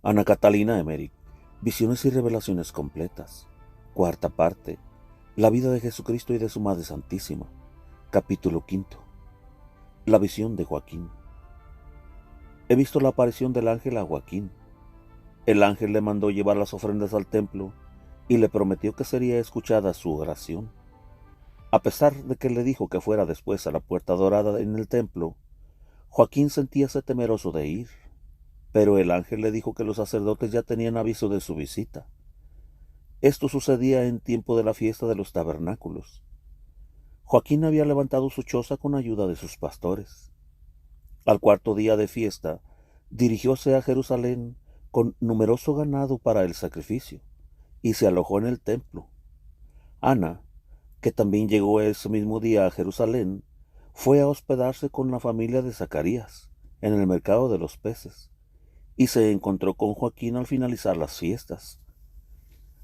Ana Catalina Emmerich, Visiones y Revelaciones Completas. Cuarta parte. La vida de Jesucristo y de su Madre Santísima. Capítulo 5. La visión de Joaquín. He visto la aparición del ángel a Joaquín. El ángel le mandó llevar las ofrendas al templo y le prometió que sería escuchada su oración. A pesar de que le dijo que fuera después a la puerta dorada en el templo, Joaquín sentíase temeroso de ir. Pero el ángel le dijo que los sacerdotes ya tenían aviso de su visita. Esto sucedía en tiempo de la fiesta de los tabernáculos. Joaquín había levantado su choza con ayuda de sus pastores. Al cuarto día de fiesta, dirigióse a Jerusalén con numeroso ganado para el sacrificio, y se alojó en el templo. Ana, que también llegó ese mismo día a Jerusalén, fue a hospedarse con la familia de Zacarías, en el mercado de los peces, y se encontró con Joaquín al finalizar las fiestas.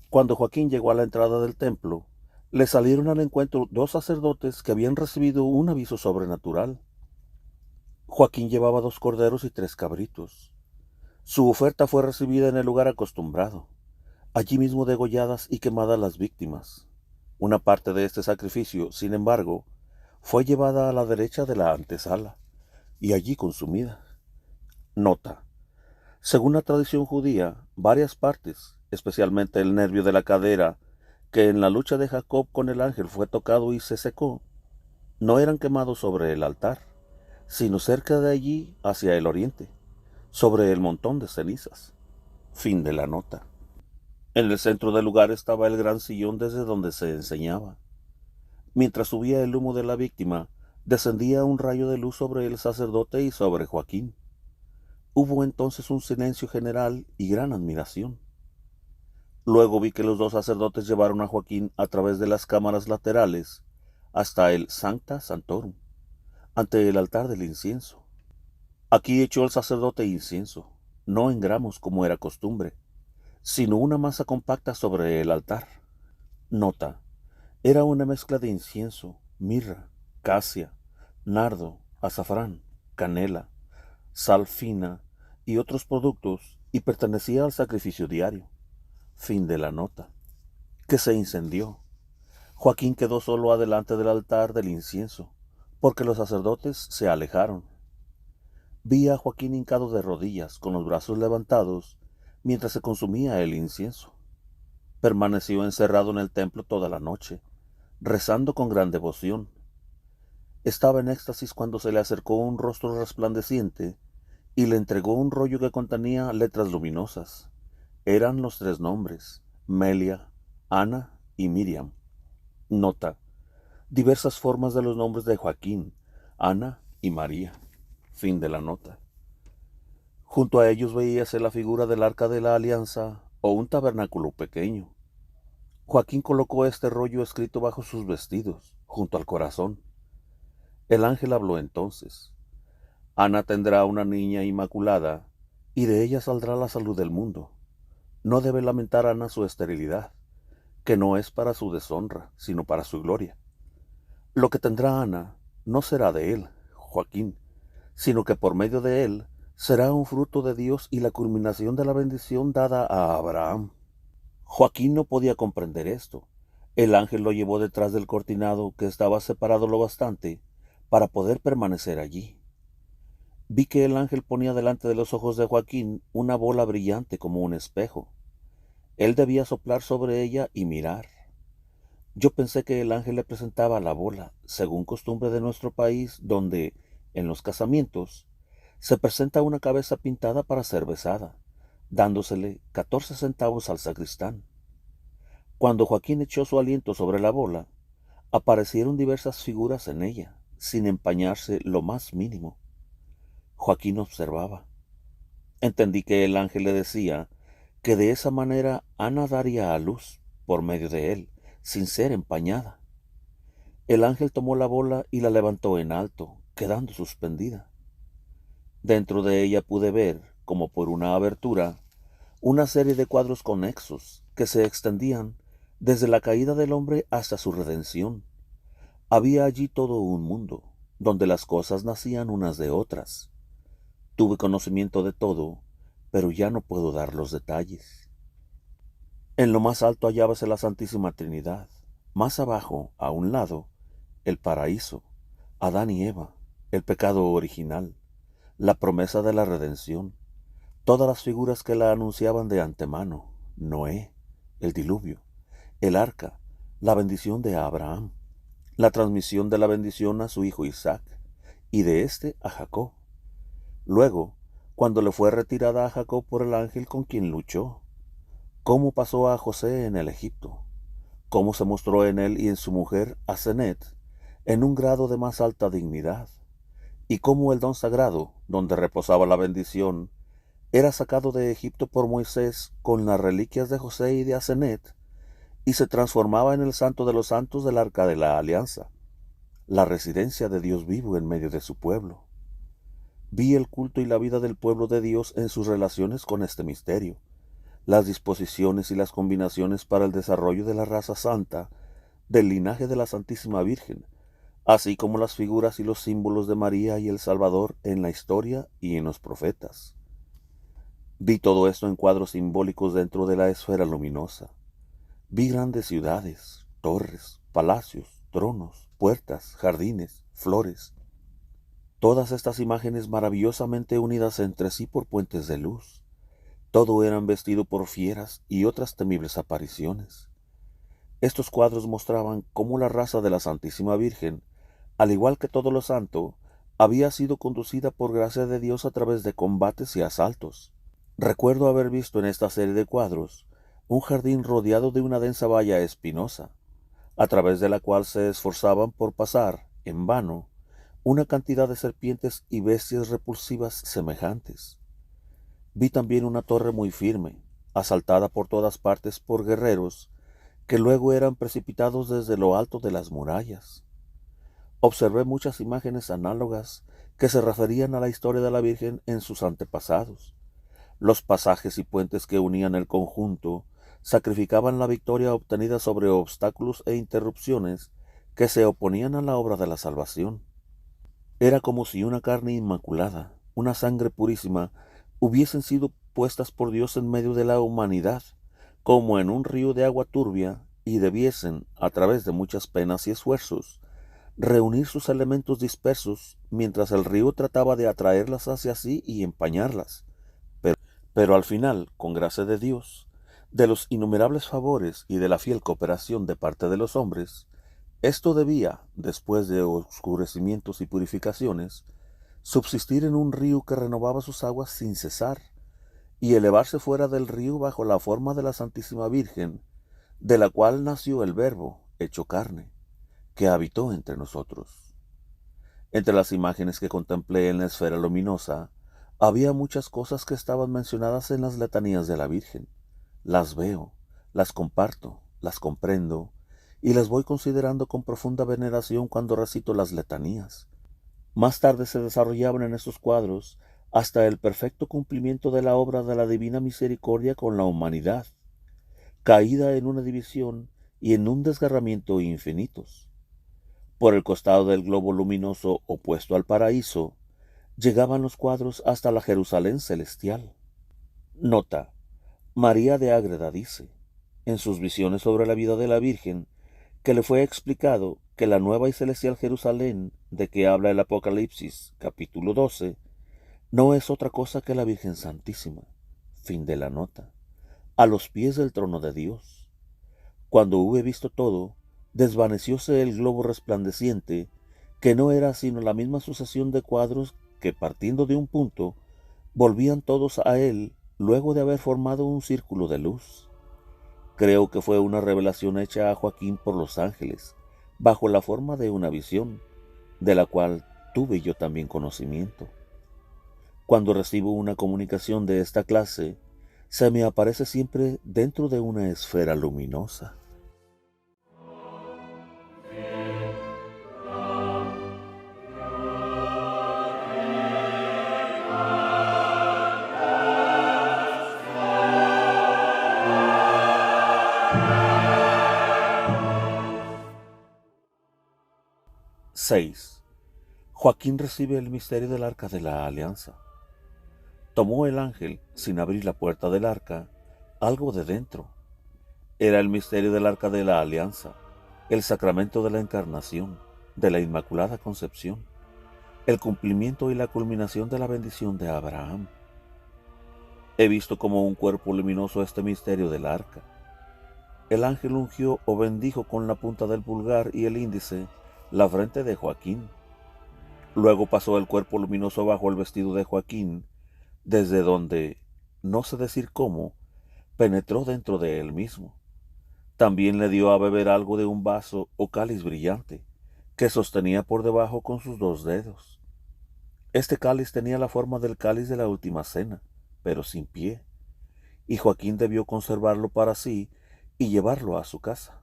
Cuando Joaquín llegó a la entrada del templo, le salieron al encuentro dos sacerdotes que habían recibido un aviso sobrenatural. Joaquín llevaba 2 corderos y 3 cabritos. Su oferta fue recibida en el lugar acostumbrado, allí mismo degolladas y quemadas las víctimas. Una parte de este sacrificio, sin embargo, fue llevada a la derecha de la antesala y allí consumida. Nota: según la tradición judía, varias partes, especialmente el nervio de la cadera, que en la lucha de Jacob con el ángel fue tocado y se secó, no eran quemados sobre el altar, sino cerca de allí hacia el oriente, sobre el montón de cenizas. Fin de la nota. En el centro del lugar estaba el gran sillón desde donde se enseñaba. Mientras subía el humo de la víctima, descendía un rayo de luz sobre el sacerdote y sobre Joaquín. Hubo entonces un silencio general y gran admiración. Luego vi que los 2 sacerdotes llevaron a Joaquín a través de las cámaras laterales hasta el Sancta Sanctorum, ante el altar del incienso. Aquí echó el sacerdote incienso, no en gramos como era costumbre, sino una masa compacta sobre el altar. Nota: era una mezcla de incienso, mirra, casia, nardo, azafrán, canela, sal fina y otros productos, y pertenecía al sacrificio diario. Fin de la nota. Que se incendió. Joaquín quedó solo adelante del altar del incienso, porque los sacerdotes se alejaron. Vi a Joaquín hincado de rodillas, con los brazos levantados, mientras se consumía el incienso. Permaneció encerrado en el templo toda la noche, rezando con gran devoción. Estaba en éxtasis cuando se le acercó un rostro resplandeciente y le entregó un rollo que contenía letras luminosas. Eran los 3 nombres: Melia, Ana y Miriam. Nota: diversas formas de los nombres de Joaquín, Ana y María. Fin de la nota. Junto a ellos veíase la figura del Arca de la Alianza o un tabernáculo pequeño. Joaquín colocó este rollo escrito bajo sus vestidos, junto al corazón. El ángel habló entonces: Ana tendrá una niña inmaculada, y de ella saldrá la salud del mundo. No debe lamentar Ana su esterilidad, que no es para su deshonra, sino para su gloria. Lo que tendrá Ana no será de él, Joaquín, sino que por medio de él será un fruto de Dios y la culminación de la bendición dada a Abraham. Joaquín no podía comprender esto. El ángel lo llevó detrás del cortinado, que estaba separado lo bastante para poder permanecer allí. Vi que el ángel ponía delante de los ojos de Joaquín una bola brillante como un espejo. Él debía soplar sobre ella y mirar. Yo pensé que el ángel le presentaba la bola, según costumbre de nuestro país, donde, en los casamientos, se presenta una cabeza pintada para ser besada, dándosele 14 centavos al sacristán. Cuando Joaquín echó su aliento sobre la bola, aparecieron diversas figuras en ella, sin empañarse lo más mínimo. Joaquín observaba. Entendí que el ángel le decía que de esa manera Ana daría a luz, por medio de él, sin ser empañada. El ángel tomó la bola y la levantó en alto, quedando suspendida. Dentro de ella pude ver, como por una abertura, una serie de cuadros conexos que se extendían desde la caída del hombre hasta su redención. Había allí todo un mundo, donde las cosas nacían unas de otras. Tuve conocimiento de todo, pero ya no puedo dar los detalles. En lo más alto hallábase la Santísima Trinidad. Más abajo, a un lado, el paraíso, Adán y Eva, el pecado original, la promesa de la redención, todas las figuras que la anunciaban de antemano: Noé, el diluvio, el arca, la bendición de Abraham, la transmisión de la bendición a su hijo Isaac, y de éste a Jacob. Luego, cuando le fue retirada a Jacob por el ángel con quien luchó, cómo pasó a José en el Egipto, cómo se mostró en él y en su mujer Asenet en un grado de más alta dignidad, y cómo el don sagrado, donde reposaba la bendición, era sacado de Egipto por Moisés con las reliquias de José y de Asenet, y se transformaba en el santo de los santos del arca de la alianza, la residencia de Dios vivo en medio de su pueblo. Vi el culto y la vida del pueblo de Dios en sus relaciones con este misterio, las disposiciones y las combinaciones para el desarrollo de la raza santa del linaje de la Santísima Virgen, así como las figuras y los símbolos de María y el Salvador en la historia y en los profetas. Vi todo esto en cuadros simbólicos dentro de la esfera luminosa. Vi grandes ciudades, torres, palacios, tronos, puertas, jardines, flores. Todas estas imágenes maravillosamente unidas entre sí por puentes de luz. Todo eran vestido por fieras y otras temibles apariciones. Estos cuadros mostraban cómo la raza de la Santísima Virgen, al igual que todo lo santo, había sido conducida por gracia de Dios a través de combates y asaltos. Recuerdo haber visto en esta serie de cuadros un jardín rodeado de una densa valla espinosa, a través de la cual se esforzaban por pasar, en vano, una cantidad de serpientes y bestias repulsivas semejantes. Vi también una torre muy firme, asaltada por todas partes por guerreros, que luego eran precipitados desde lo alto de las murallas. Observé muchas imágenes análogas que se referían a la historia de la Virgen en sus antepasados. Los pasajes y puentes que unían el conjunto sacrificaban la victoria obtenida sobre obstáculos e interrupciones que se oponían a la obra de la salvación. Era como si una carne inmaculada, una sangre purísima, hubiesen sido puestas por Dios en medio de la humanidad, como en un río de agua turbia, y debiesen, a través de muchas penas y esfuerzos, reunir sus elementos dispersos, mientras el río trataba de atraerlas hacia sí y empañarlas. Pero al final, con gracia de Dios, de los innumerables favores y de la fiel cooperación de parte de los hombres, esto debía, después de oscurecimientos y purificaciones, subsistir en un río que renovaba sus aguas sin cesar, y elevarse fuera del río bajo la forma de la Santísima Virgen, de la cual nació el Verbo, hecho carne, que habitó entre nosotros. Entre las imágenes que contemplé en la esfera luminosa, había muchas cosas que estaban mencionadas en las letanías de la Virgen. Las veo, las comparto, las comprendo, y las voy considerando con profunda veneración cuando recito las letanías. Más tarde se desarrollaban en estos cuadros hasta el perfecto cumplimiento de la obra de la divina misericordia con la humanidad, caída en una división y en un desgarramiento infinitos. Por el costado del globo luminoso opuesto al paraíso, llegaban los cuadros hasta la Jerusalén celestial. Nota: María de Ágreda dice, en sus visiones sobre la vida de la Virgen, que le fue explicado que la nueva y celestial Jerusalén, de que habla el Apocalipsis, capítulo 12, no es otra cosa que la Virgen Santísima. Fin de la nota. A los pies del trono de Dios. Cuando hube visto todo, desvanecióse el globo resplandeciente, que no era sino la misma sucesión de cuadros que, partiendo de un punto, volvían todos a él luego de haber formado un círculo de luz. Creo que fue una revelación hecha a Joaquín por los ángeles, bajo la forma de una visión, de la cual tuve yo también conocimiento. Cuando recibo una comunicación de esta clase, se me aparece siempre dentro de una esfera luminosa. ⅶ Joaquín recibe el misterio del Arca de la Alianza. Tomó el ángel, sin abrir la puerta del arca, algo de dentro. Era el misterio del arca de la alianza, el sacramento de la encarnación, de la Inmaculada Concepción, el cumplimiento y la culminación de la bendición de Abraham. He visto como un cuerpo luminoso este misterio del arca. El ángel ungió o bendijo con la punta del pulgar y el índice la frente de Joaquín. Luego pasó el cuerpo luminoso bajo el vestido de Joaquín, desde donde, no sé decir cómo, penetró dentro de él mismo. También le dio a beber algo de un vaso o cáliz brillante, que sostenía por debajo con sus 2 dedos. Este cáliz tenía la forma del cáliz de la última cena, pero sin pie, y Joaquín debió conservarlo para sí y llevarlo a su casa.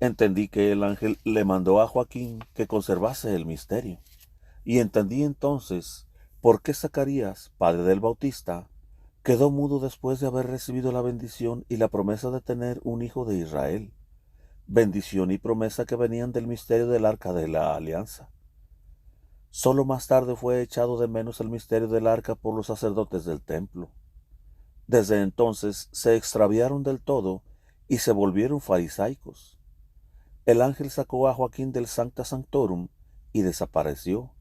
Entendí que el ángel le mandó a Joaquín que conservase el misterio, y entendí entonces por qué Zacarías, padre del Bautista, quedó mudo después de haber recibido la bendición y la promesa de tener un hijo de Israel, bendición y promesa que venían del misterio del arca de la alianza. Solo más tarde fue echado de menos el misterio del arca por los sacerdotes del templo. Desde entonces se extraviaron del todo y se volvieron farisaicos. El ángel sacó a Joaquín del Sancta Sanctorum y desapareció.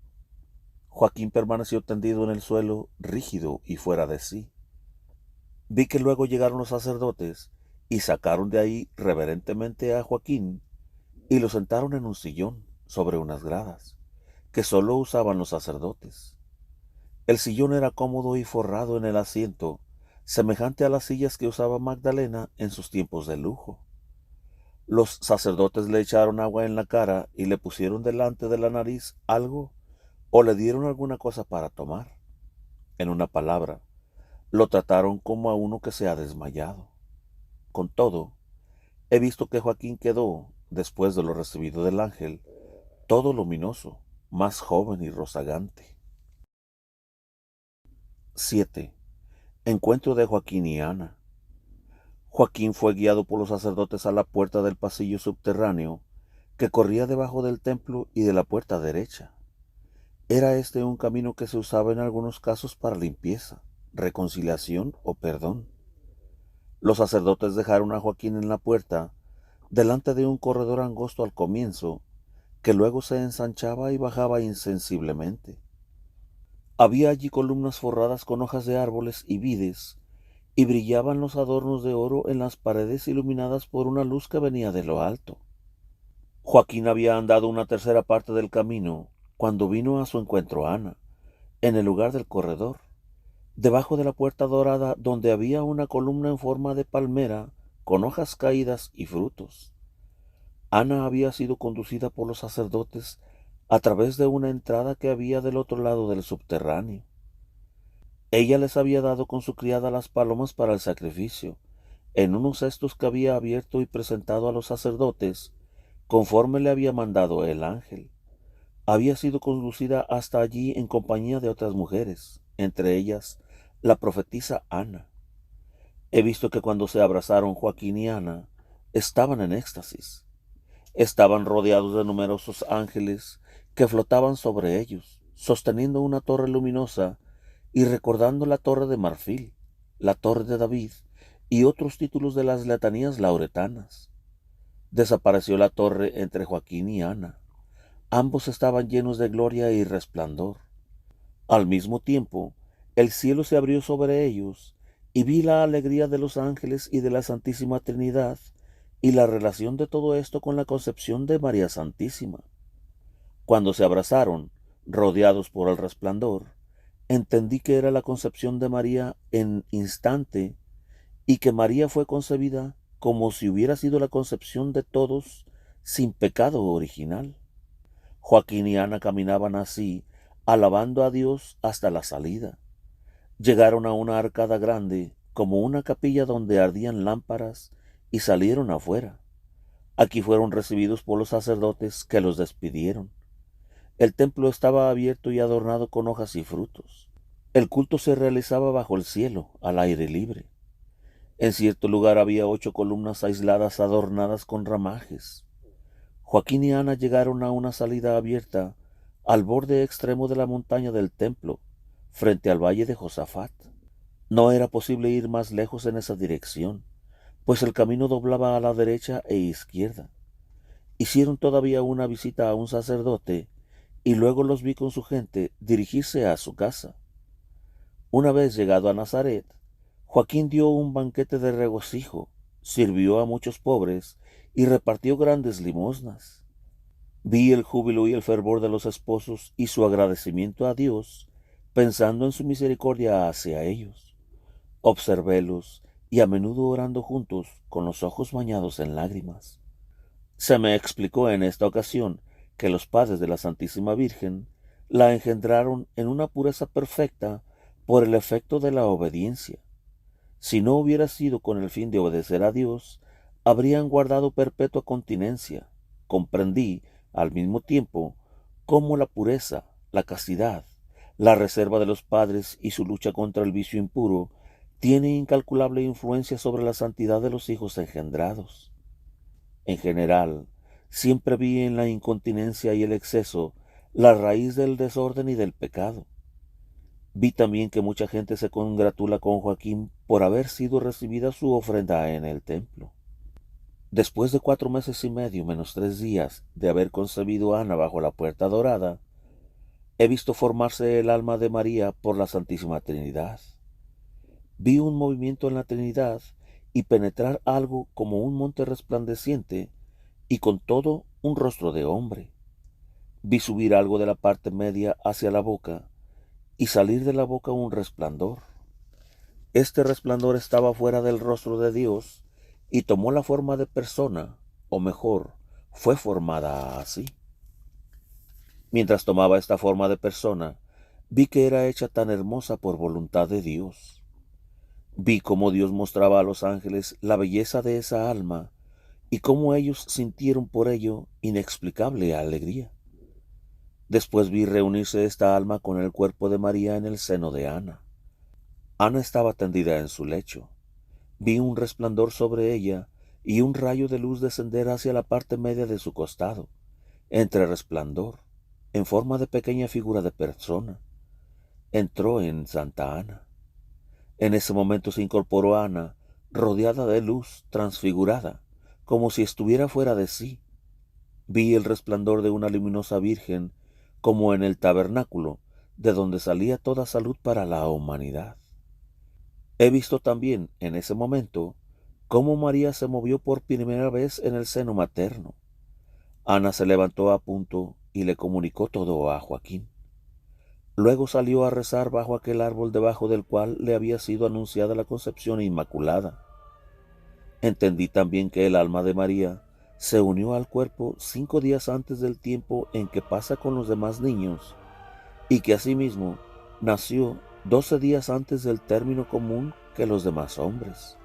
Joaquín permaneció tendido en el suelo, rígido y fuera de sí. Vi que luego llegaron los sacerdotes y sacaron de ahí reverentemente a Joaquín y lo sentaron en un sillón sobre unas gradas, que sólo usaban los sacerdotes. El sillón era cómodo y forrado en el asiento, semejante a las sillas que usaba Magdalena en sus tiempos de lujo. Los sacerdotes le echaron agua en la cara y le pusieron delante de la nariz algo o le dieron alguna cosa para tomar. En una palabra, lo trataron como a uno que se ha desmayado. Con todo, he visto que Joaquín quedó, después de lo recibido del ángel, todo luminoso, más joven y rozagante. 7. Encuentro de Joaquín y Ana. Joaquín fue guiado por los sacerdotes a la puerta del pasillo subterráneo que corría debajo del templo y de la puerta derecha. Era este un camino que se usaba en algunos casos para limpieza, reconciliación o perdón. Los sacerdotes dejaron a Joaquín en la puerta, delante de un corredor angosto al comienzo, que luego se ensanchaba y bajaba insensiblemente. Había allí columnas forradas con hojas de árboles y vides, y brillaban los adornos de oro en las paredes iluminadas por una luz que venía de lo alto. Joaquín había andado una tercera parte del camino cuando vino a su encuentro Ana, en el lugar del corredor, debajo de la puerta dorada donde había una columna en forma de palmera con hojas caídas y frutos. Ana había sido conducida por los sacerdotes a través de una entrada que había del otro lado del subterráneo. Ella les había dado con su criada las palomas para el sacrificio, en unos cestos que había abierto y presentado a los sacerdotes, conforme le había mandado el ángel. Había sido conducida hasta allí en compañía de otras mujeres, entre ellas la profetisa Ana. He visto que cuando se abrazaron Joaquín y Ana, estaban en éxtasis. Estaban rodeados de numerosos ángeles que flotaban sobre ellos, sosteniendo una torre luminosa y recordando la torre de marfil, la torre de David y otros títulos de las letanías lauretanas. Desapareció la torre entre Joaquín y Ana. Ambos estaban llenos de gloria y resplandor. Al mismo tiempo, el cielo se abrió sobre ellos, y vi la alegría de los ángeles y de la Santísima Trinidad, y la relación de todo esto con la concepción de María Santísima. Cuando se abrazaron, rodeados por el resplandor, entendí que era la concepción de María en instante, y que María fue concebida como si hubiera sido la concepción de todos sin pecado original. Joaquín y Ana caminaban así, alabando a Dios hasta la salida. Llegaron a una arcada grande, como una capilla donde ardían lámparas, y salieron afuera. Aquí fueron recibidos por los sacerdotes, que los despidieron. El templo estaba abierto y adornado con hojas y frutos. El culto se realizaba bajo el cielo, al aire libre. En cierto lugar había 8 columnas aisladas adornadas con ramajes. Joaquín y Ana llegaron a una salida abierta al borde extremo de la montaña del templo, frente al valle de Josafat. No era posible ir más lejos en esa dirección, pues el camino doblaba a la derecha e izquierda. Hicieron todavía una visita a un sacerdote y luego los vi con su gente dirigirse a su casa. Una vez llegado a Nazaret, Joaquín dio un banquete de regocijo, sirvió a muchos pobres y repartió grandes limosnas. Vi el júbilo y el fervor de los esposos y su agradecimiento a Dios, pensando en su misericordia hacia ellos. Observélos y a menudo orando juntos con los ojos bañados en lágrimas. Se me explicó en esta ocasión que los padres de la Santísima Virgen la engendraron en una pureza perfecta por el efecto de la obediencia. Si no hubiera sido con el fin de obedecer a Dios, habrían guardado perpetua continencia. Comprendí, al mismo tiempo, cómo la pureza, la castidad, la reserva de los padres y su lucha contra el vicio impuro tiene incalculable influencia sobre la santidad de los hijos engendrados. En general, siempre vi en la incontinencia y el exceso la raíz del desorden y del pecado. Vi también que mucha gente se congratula con Joaquín por haber sido recibida su ofrenda en el templo. Después de 4 meses y medio menos 3 días de haber concebido a Ana bajo la puerta dorada, he visto formarse el alma de María por la Santísima Trinidad. Vi un movimiento en la Trinidad y penetrar algo como un monte resplandeciente y con todo un rostro de hombre. Vi subir algo de la parte media hacia la boca y salir de la boca un resplandor. Este resplandor estaba fuera del rostro de Dios y tomó la forma de persona, o mejor, fue formada así. Mientras tomaba esta forma de persona, vi que era hecha tan hermosa por voluntad de Dios. Vi cómo Dios mostraba a los ángeles la belleza de esa alma y cómo ellos sintieron por ello inexplicable alegría. Después vi reunirse esta alma con el cuerpo de María en el seno de Ana. Ana estaba tendida en su lecho. Vi un resplandor sobre ella y un rayo de luz descender hacia la parte media de su costado, entre resplandor, en forma de pequeña figura de persona. Entró en Santa Ana. En ese momento se incorporó Ana, rodeada de luz, transfigurada, como si estuviera fuera de sí. Vi el resplandor de una luminosa Virgen, como en el tabernáculo, de donde salía toda salud para la humanidad. He visto también, en ese momento, cómo María se movió por primera vez en el seno materno. Ana se levantó a punto y le comunicó todo a Joaquín. Luego salió a rezar bajo aquel árbol debajo del cual le había sido anunciada la concepción inmaculada. Entendí también que el alma de María se unió al cuerpo 5 días antes del tiempo en que pasa con los demás niños, y que asimismo nació 12 días antes del término común que los demás hombres.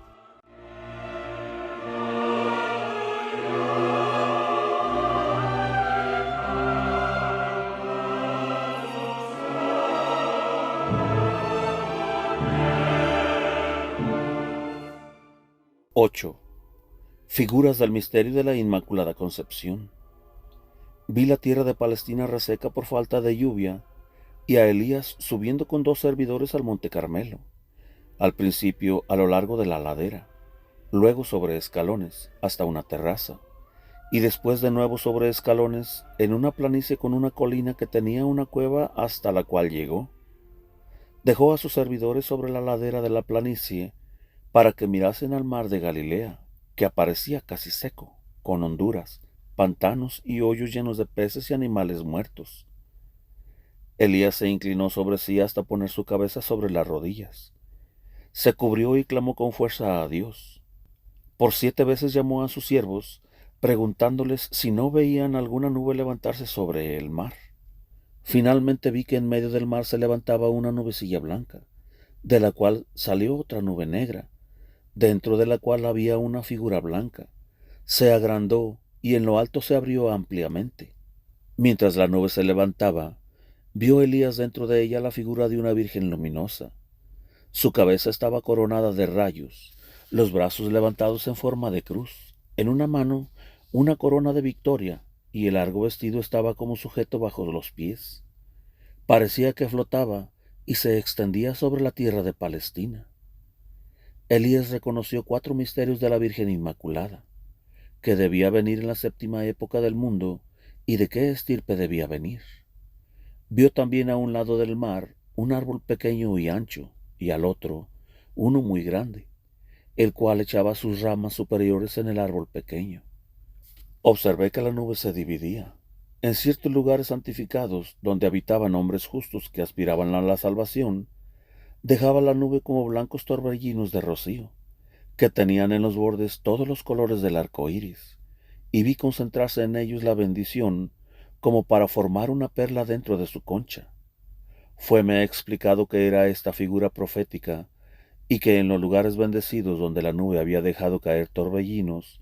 ¡8! Figuras del misterio de la Inmaculada Concepción. Vi la tierra de Palestina reseca por falta de lluvia, y a Elías subiendo con 2 servidores al monte Carmelo, al principio a lo largo de la ladera, luego sobre escalones hasta una terraza, y después de nuevo sobre escalones en una planicie con una colina que tenía una cueva hasta la cual llegó. Dejó a sus servidores sobre la ladera de la planicie para que mirasen al mar de Galilea, que aparecía casi seco, con honduras, pantanos y hoyos llenos de peces y animales muertos. Elías se inclinó sobre sí hasta poner su cabeza sobre las rodillas. Se cubrió y clamó con fuerza a Dios. Por 7 veces llamó a sus siervos, preguntándoles si no veían alguna nube levantarse sobre el mar. Finalmente vi que en medio del mar se levantaba una nubecilla blanca, de la cual salió otra nube negra, dentro de la cual había una figura blanca. Se agrandó y en lo alto se abrió ampliamente. Mientras la nube se levantaba, vio Elías dentro de ella la figura de una virgen luminosa. Su cabeza estaba coronada de rayos, los brazos levantados en forma de cruz, en una mano una corona de victoria, y el largo vestido estaba como sujeto bajo los pies. Parecía que flotaba y se extendía sobre la tierra de Palestina. Elías reconoció 4 misterios de la Virgen Inmaculada, que debía venir en la 7ª época del mundo y de qué estirpe debía venir. Vio también a un lado del mar un árbol pequeño y ancho, y al otro uno muy grande, el cual echaba sus ramas superiores en el árbol pequeño. Observé que la nube se dividía. En ciertos lugares santificados, donde habitaban hombres justos que aspiraban a la salvación, dejaba la nube como blancos torbellinos de rocío, que tenían en los bordes todos los colores del arco iris, y vi concentrarse en ellos la bendición como para formar una perla dentro de su concha. Fueme explicado que era esta figura profética, y que en los lugares bendecidos donde la nube había dejado caer torbellinos,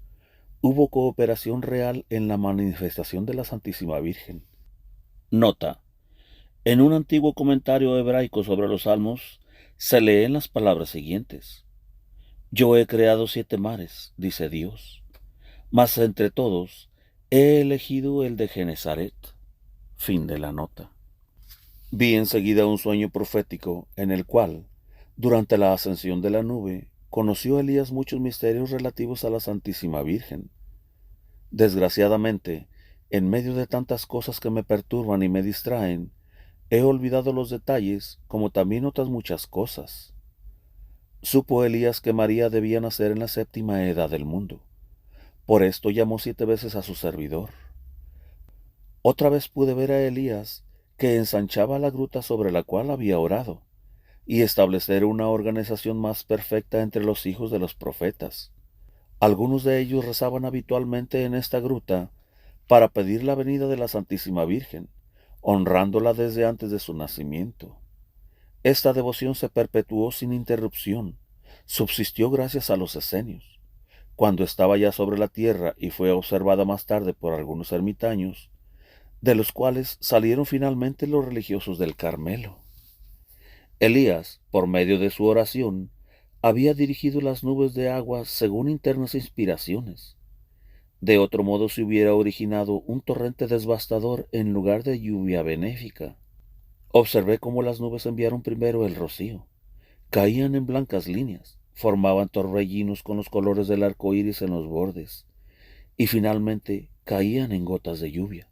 hubo cooperación real en la manifestación de la Santísima Virgen. Nota: en un antiguo comentario hebraico sobre los Salmos se leen las palabras siguientes: Yo he creado 7 mares, dice Dios, mas entre todos he elegido el de Genesaret. Fin de la nota. Vi enseguida un sueño profético en el cual, durante la ascensión de la nube, conoció Elías muchos misterios relativos a la Santísima Virgen. Desgraciadamente, en medio de tantas cosas que me perturban y me distraen, he olvidado los detalles, como también otras muchas cosas. Supo Elías que María debía nacer en la 7ª edad del mundo. Por esto llamó 7 veces a su servidor. Otra vez pude ver a Elías que ensanchaba la gruta sobre la cual había orado, y establecer una organización más perfecta entre los hijos de los profetas. Algunos de ellos rezaban habitualmente en esta gruta para pedir la venida de la Santísima Virgen, honrándola desde antes de su nacimiento. Esta devoción se perpetuó sin interrupción, subsistió gracias a los esenios. Cuando estaba ya sobre la tierra y fue observada más tarde por algunos ermitaños, de los cuales salieron finalmente los religiosos del Carmelo. Elías, por medio de su oración, había dirigido las nubes de agua según internas inspiraciones. De otro modo se hubiera originado un torrente devastador en lugar de lluvia benéfica. Observé cómo las nubes enviaron primero el rocío. Caían en blancas líneas, formaban torbellinos con los colores del arco iris en los bordes, y finalmente caían en gotas de lluvia.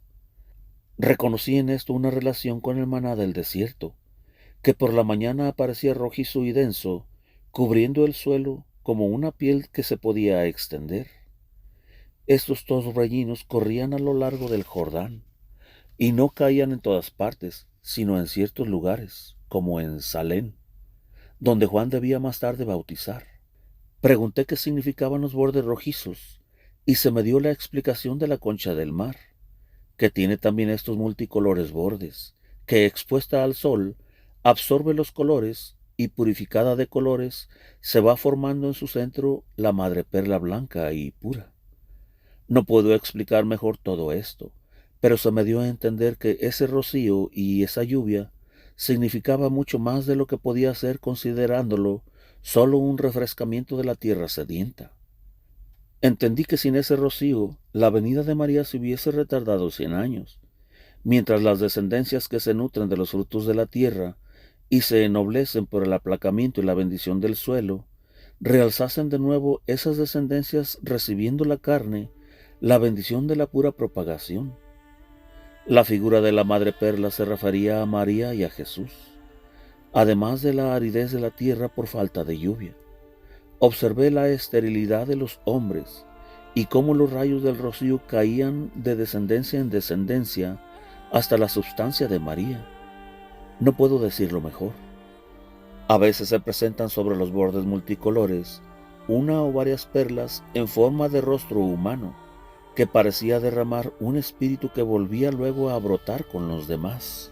Reconocí en esto una relación con el maná del desierto, que por la mañana aparecía rojizo y denso, cubriendo el suelo como una piel que se podía extender. Estos torbellinos corrían a lo largo del Jordán, y no caían en todas partes, sino en ciertos lugares, como en Salem, donde Juan debía más tarde bautizar. Pregunté qué significaban los bordes rojizos, y se me dio la explicación de la concha del mar, que tiene también estos multicolores bordes, que expuesta al sol absorbe los colores y purificada de colores se va formando en su centro la madreperla blanca y pura. No puedo explicar mejor todo esto, pero se me dio a entender que ese rocío y esa lluvia significaba mucho más de lo que podía ser considerándolo solo un refrescamiento de la tierra sedienta. Entendí que sin ese rocío la venida de María se hubiese retardado 100 años, mientras las descendencias que se nutren de los frutos de la tierra y se ennoblecen por el aplacamiento y la bendición del suelo, realzasen de nuevo esas descendencias recibiendo la carne, la bendición de la pura propagación. La figura de la madre perla se refería a María y a Jesús, además de la aridez de la tierra por falta de lluvia. Observé la esterilidad de los hombres y cómo los rayos del rocío caían de descendencia en descendencia hasta la substancia de María. No puedo decirlo mejor. A veces se presentan sobre los bordes multicolores una o varias perlas en forma de rostro humano, que parecía derramar un espíritu que volvía luego a brotar con los demás.